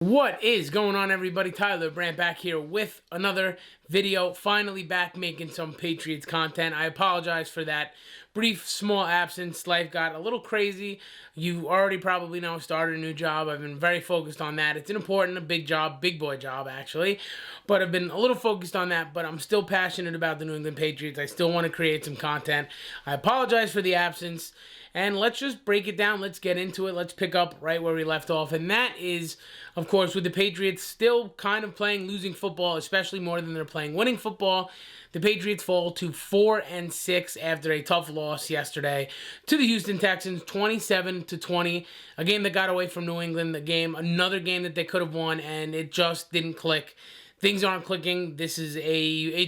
What is going on, everybody? Tyler Brandt back here with another video. Finally back making some Patriots content. I apologize for that brief, small absence. Life got a little crazy. You already probably know I started a new job. I've been very focused on that. It's an important, a big job, big boy job, actually. But I've been a little focused on that, but I'm still passionate about the New England Patriots. I still want to create some content. I apologize for the absence. And let's just break it down. Let's get into it. Let's pick up right where we left off. And that is, of course, with the Patriots still kind of playing losing football, especially more than they're playing winning football. The Patriots fall to 4-6 after a tough loss yesterday to the Houston Texans, 27-20. A game that got away from New England. Another game that they could have won, and it just didn't click. Things aren't clicking. It's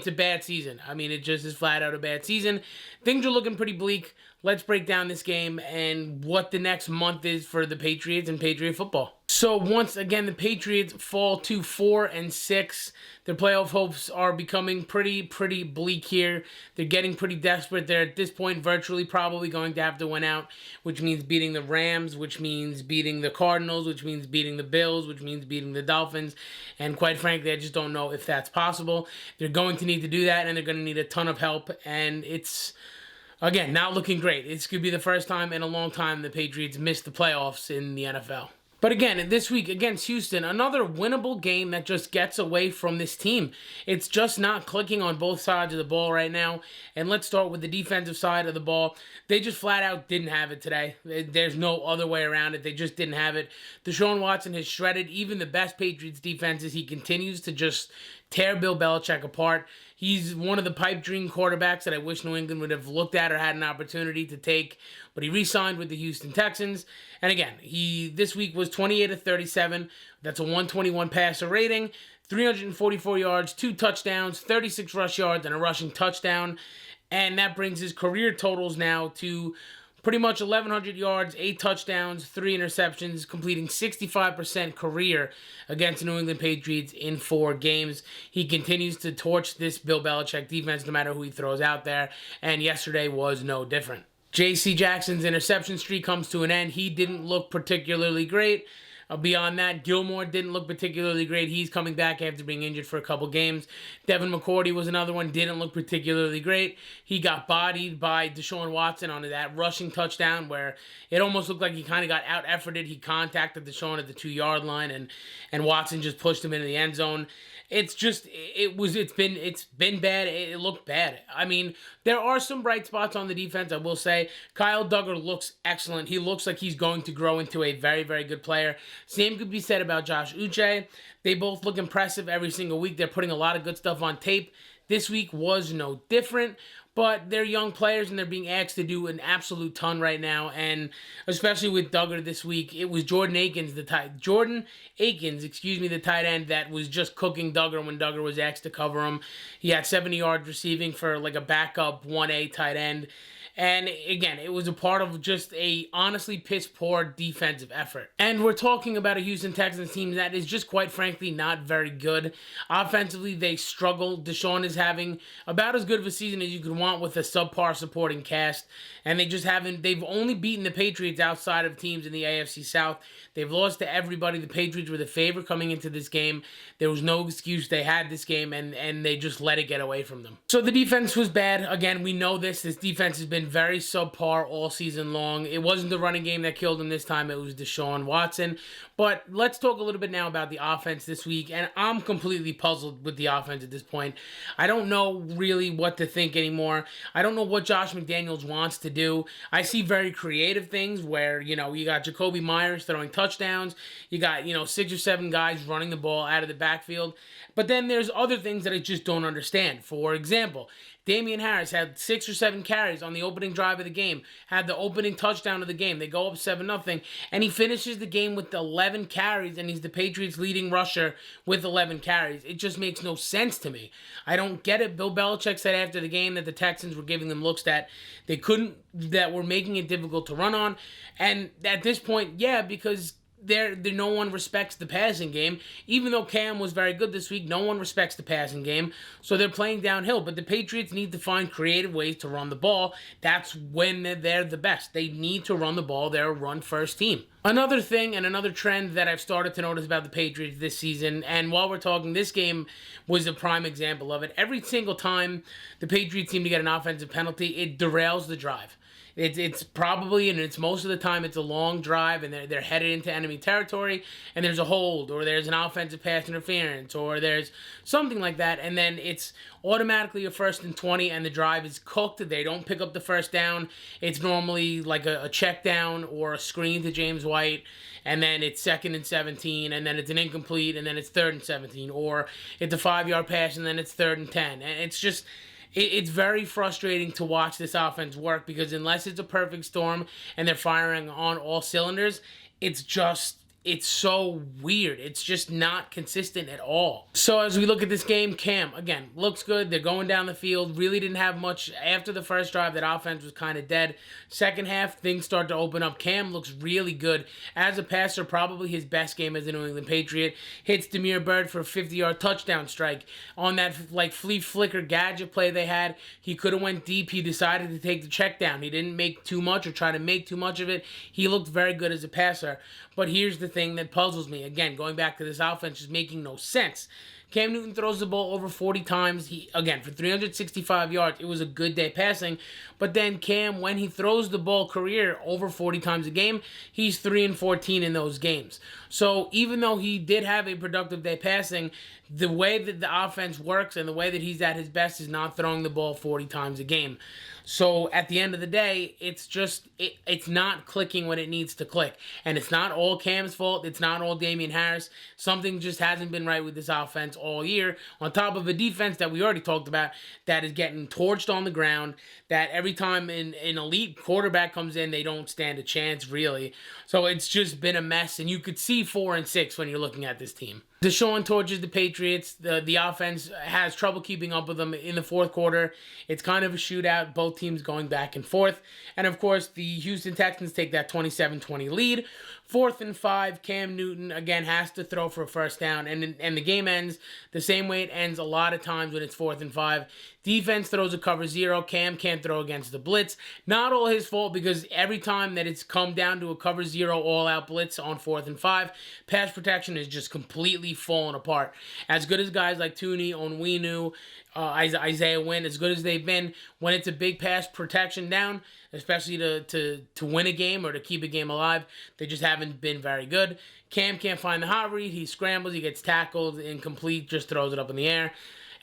a bad season. I mean, it just is flat out a bad season. Things are looking pretty bleak. Let's break down this game and what the next month is for the Patriots and Patriot football. So once again, the Patriots fall to 4-6. Their playoff hopes are becoming pretty bleak here. They're getting pretty desperate. They're at this point virtually probably going to have to win out, which means beating the Rams, which means beating the Cardinals, which means beating the Bills, which means beating the Dolphins. And quite frankly, I just don't know if that's possible. They're going to need to do that, and they're going to need a ton of help. And it's, again, not looking great. This could be the first time in a long time the Patriots missed the playoffs in the NFL. But again, this week against Houston, another winnable game that just gets away from this team. It's just not clicking on both sides of the ball right now. And let's start with the defensive side of the ball. They just flat out didn't have it today. There's no other way around it. They just didn't have it. Deshaun Watson has shredded even the best Patriots defenses. He continues to just tear Bill Belichick apart. He's one of the pipe dream quarterbacks that I wish New England would have looked at or had an opportunity to take, but he re-signed with the Houston Texans. And again, he this week was 28 of 37. That's a 121 passer rating, 344 yards, 2 touchdowns, 36 rush yards, and a rushing touchdown. And that brings his career totals now to pretty much 1,100 yards, 8 touchdowns, 3 interceptions, completing 65% career against the New England Patriots in 4 games. He continues to torch this Bill Belichick defense no matter who he throws out there, and yesterday was no different. J.C. Jackson's interception streak comes to an end. He didn't look particularly great. Beyond that, Gilmore didn't look particularly great. He's coming back after being injured for a couple games. Devin McCourty was another one, didn't look particularly great. He got bodied by Deshaun Watson on that rushing touchdown where it almost looked like he kind of got out-efforted. He contacted Deshaun at the 2-yard line, and Watson just pushed him into the end zone. It's been bad. It looked bad. I mean, there are some bright spots on the defense, I will say. Kyle Duggar looks excellent. He looks like he's going to grow into a very, very good player. Same could be said about Josh Uche. They both look impressive every single week. They're putting a lot of good stuff on tape. This week was no different, but they're young players and they're being asked to do an absolute ton right now. And especially with Duggar this week, it was Jordan Akins, the tight end that was just cooking Duggar when Duggar was asked to cover him. He had 70 yards receiving for like a backup 1A tight end. And again, it was a part of just a honestly piss-poor defensive effort. And we're talking about a Houston Texans team that is just quite frankly not very good. Offensively, they struggle. Deshaun is having about as good of a season as you could want with a subpar supporting cast. And they've only beaten the Patriots outside of teams in the AFC South. They've lost to everybody. The Patriots were the favorite coming into this game. There was no excuse. They had this game, and they just let it get away from them. So the defense was bad. Again, we know this. This defense has been very subpar all season long. It wasn't the running game that killed him this time. It was Deshaun Watson. But let's talk a little bit now about the offense this week, and I'm completely puzzled with the offense at this point. I don't know really what to think anymore. I don't know what Josh McDaniels wants to do. I see very creative things where, you got Jacoby Myers throwing touchdowns. You got, 6 or 7 guys running the ball out of the backfield. But then there's other things that I just don't understand. For example, Damian Harris had 6 or 7 carries on the opening drive of the game, had the opening touchdown of the game. They go up 7-0, and he finishes the game with 11 carries, and he's the Patriots' leading rusher with 11 carries. It just makes no sense to me. I don't get it. Bill Belichick said after the game that the Texans were giving them looks that were making it difficult to run on. And at this point, yeah, because no one respects the passing game. Even though Cam was very good this week, no one respects the passing game. So they're playing downhill. But the Patriots need to find creative ways to run the ball. That's when they're the best. They need to run the ball. They're a run-first team. Another thing and another trend that I've started to notice about the Patriots this season, and while we're talking, this game was a prime example of it. Every single time the Patriots seem to get an offensive penalty, it derails the drive. It's probably, and it's most of the time, it's a long drive, and they're headed into enemy territory, and there's a hold, or there's an offensive pass interference, or there's something like that, and then it's automatically a 1st and 20, and the drive is cooked. They don't pick up the first down. It's normally like a check down or a screen to James White, and then it's 2nd and 17, and then it's an incomplete, and then it's 3rd and 17, or it's a 5-yard pass, and then it's 3rd and 10, and it's just... It's very frustrating to watch this offense work, because unless it's a perfect storm and they're firing on all cylinders, it's so weird. It's just not consistent at all. So as we look at this game, Cam, again, looks good. They're going down the field. Really didn't have much after the first drive. That offense was kind of dead. Second half, things start to open up. Cam looks really good. As a passer, probably his best game as a New England Patriot. Hits Damiere Byrd for a 50-yard touchdown strike. On that flea flicker gadget play they had, he could have went deep. He decided to take the check down. He didn't make too much or try to make too much of it. He looked very good as a passer. But here's the thing that puzzles me. Again, going back to this offense just making no sense. Cam Newton throws the ball over 40 times. Again, for 365 yards, it was a good day passing. But then Cam, when he throws the ball career over 40 times a game, he's 3-14 in those games. So even though he did have a productive day passing, the way that the offense works and the way that he's at his best is not throwing the ball 40 times a game. So at the end of the day, it's just, it's not clicking when it needs to click. And it's not all Cam's fault. It's not all Damian Harris. Something just hasn't been right with this offense all year, on top of a defense that we already talked about that is getting torched on the ground, that every time an elite quarterback comes in, they don't stand a chance, really. So it's just been a mess, and you could see 4-6 when you're looking at this team. Deshaun torches the Patriots. The offense has trouble keeping up with them in the fourth quarter. It's kind of a shootout, both teams going back and forth. And, of course, the Houston Texans take that 27-20 lead. 4th and 5, Cam Newton, again, has to throw for a first down. And the game ends the same way it ends a lot of times when it's 4th and 5. Defense throws a cover 0. Cam can't throw against the blitz. Not all his fault, because every time that it's come down to a cover 0 all-out blitz on 4th and 5, pass protection is just completely falling apart. As good as guys like Tooney, Onwenu, Isaiah Wynn, as good as they've been, when it's a big pass protection down, especially to win a game or to keep a game alive, they just haven't been very good. Cam can't find the hot read. He scrambles. He gets tackled, incomplete, just throws it up in the air.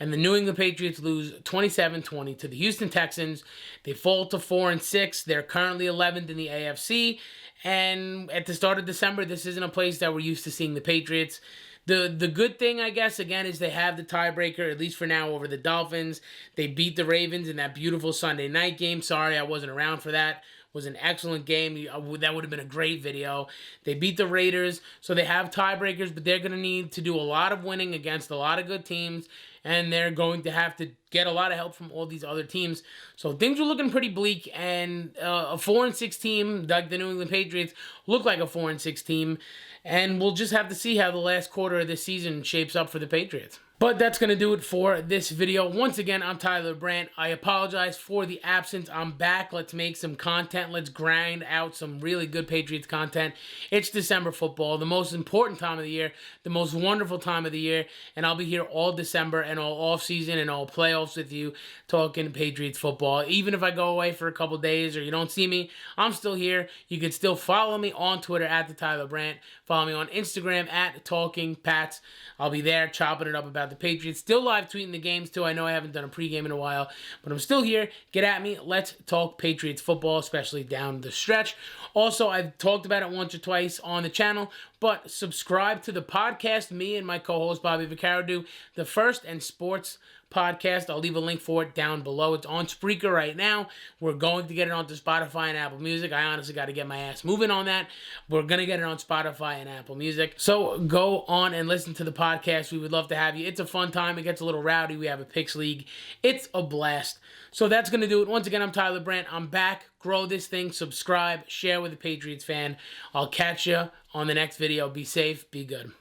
And the New England Patriots lose 27-20 to the Houston Texans. They fall to 4-6. They're currently 11th in the AFC. And at the start of December, this isn't a place that we're used to seeing the Patriots. The good thing, I guess, again, is they have the tiebreaker, at least for now, over the Dolphins. They beat the Ravens in that beautiful Sunday night game. Sorry, I wasn't around for that. It was an excellent game. That would have been a great video. They beat the Raiders, so they have tiebreakers, but they're going to need to do a lot of winning against a lot of good teams, and they're going to have to get a lot of help from all these other teams. So things are looking pretty bleak, and a 4-6 team, like the New England Patriots, look like a 4-6 team, and we'll just have to see how the last quarter of this season shapes up for the Patriots. But that's going to do it for this video. Once again, I'm Tyler Brandt. I apologize for the absence. I'm back. Let's make some content. Let's grind out some really good Patriots content. It's December football, the most important time of the year, the most wonderful time of the year, and I'll be here all December and all offseason and all playoffs with you talking Patriots football. Even if I go away for a couple days or you don't see me, I'm still here. You can still follow me on Twitter at the Tyler Brandt. Follow me on Instagram at Talking Pats. I'll be there chopping it up about the Patriots. Still live tweeting the games too. I know I haven't done a pregame in a while, but I'm still here. Get at me. Let's talk Patriots football, especially down the stretch. Also, I've talked about it once or twice on the channel, but subscribe to the podcast. Me and my co-host Bobby Vaccaro do the First and Sports podcast. I'll leave a link for it down below. It's on Spreaker right now. We're going to get it onto Spotify and Apple Music. I honestly got to get my ass moving on that. We're going to get it on Spotify and Apple Music. So go on and listen to the podcast. We would love to have you. It's a fun time. It gets a little rowdy. We have a picks league. It's a blast. So that's going to do it. Once again, I'm Tyler Brandt. I'm back. Grow this thing. Subscribe. Share with a Patriots fan. I'll catch you on the next video. Be safe. Be good.